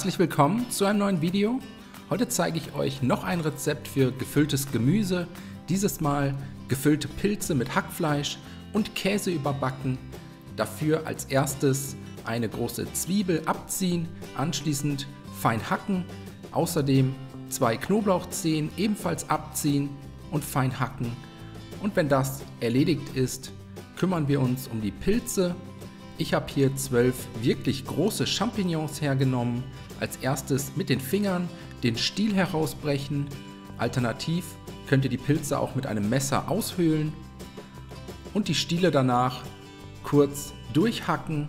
Herzlich willkommen zu einem neuen Video. Heute zeige ich euch noch ein Rezept für gefülltes Gemüse. Dieses Mal gefüllte Pilze mit Hackfleisch und Käse überbacken. Dafür als erstes eine große Zwiebel abziehen, anschließend fein hacken. Außerdem 2 Knoblauchzehen ebenfalls abziehen und fein hacken. Und wenn das erledigt ist, kümmern wir uns um die Pilze. Ich habe hier 12 wirklich große Champignons hergenommen. Als erstes mit den Fingern den Stiel herausbrechen. Alternativ könnt ihr die Pilze auch mit einem Messer aushöhlen und die Stiele danach kurz durchhacken.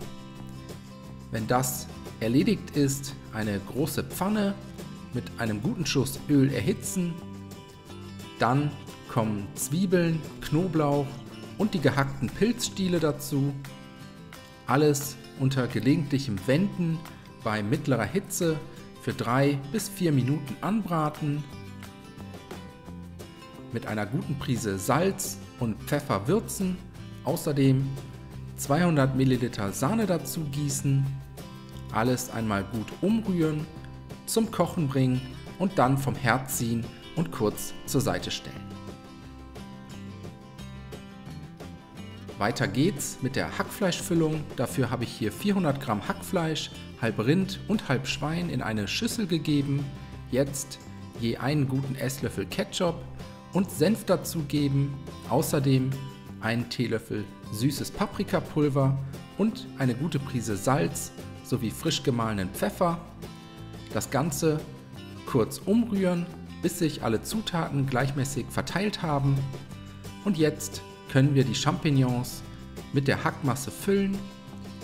Wenn das erledigt ist, eine große Pfanne mit einem guten Schuss Öl erhitzen. Dann kommen Zwiebeln, Knoblauch und die gehackten Pilzstiele dazu. Alles unter gelegentlichem Wenden bei mittlerer Hitze für 3 bis 4 Minuten anbraten. Mit einer guten Prise Salz und Pfeffer würzen. Außerdem 200 ml Sahne dazu gießen. Alles einmal gut umrühren, zum Kochen bringen und dann vom Herd ziehen und kurz zur Seite stellen. Weiter geht's mit der Hackfleischfüllung. Dafür habe ich hier 400 Gramm Hackfleisch, halb Rind und halb Schwein in eine Schüssel gegeben. Jetzt je einen guten Esslöffel Ketchup und Senf dazugeben. Außerdem einen Teelöffel süßes Paprikapulver und eine gute Prise Salz sowie frisch gemahlenen Pfeffer. Das Ganze kurz umrühren, bis sich alle Zutaten gleichmäßig verteilt haben. Und jetzt können wir die Champignons mit der Hackmasse füllen,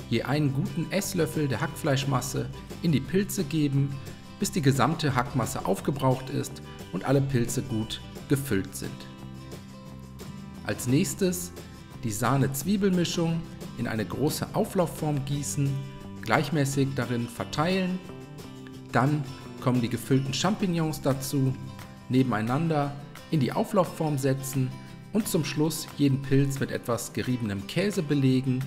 je einen guten Esslöffel der Hackfleischmasse in die Pilze geben, bis die gesamte Hackmasse aufgebraucht ist und alle Pilze gut gefüllt sind. Als nächstes die Sahne-Zwiebelmischung in eine große Auflaufform gießen, gleichmäßig darin verteilen. Dann kommen die gefüllten Champignons dazu, nebeneinander in die Auflaufform setzen und zum Schluss jeden Pilz mit etwas geriebenem Käse belegen.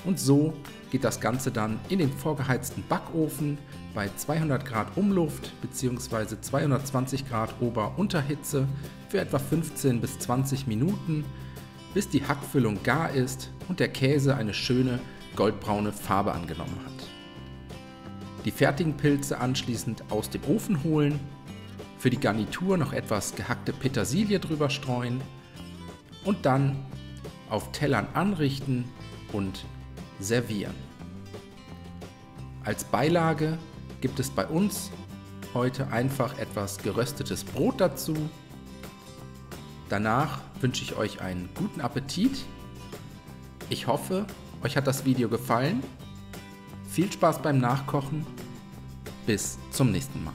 Und so geht das Ganze dann in den vorgeheizten Backofen bei 200 Grad Umluft bzw. 220 Grad Ober-Unterhitze für etwa 15 bis 20 Minuten, bis die Hackfüllung gar ist und der Käse eine schöne goldbraune Farbe angenommen hat. Die fertigen Pilze anschließend aus dem Ofen holen, für die Garnitur noch etwas gehackte Petersilie drüber streuen und dann auf Tellern anrichten und servieren. Als Beilage gibt es bei uns heute einfach etwas geröstetes Brot dazu. Danach wünsche ich euch einen guten Appetit. Ich hoffe, euch hat das Video gefallen. Viel Spaß beim Nachkochen. Bis zum nächsten Mal.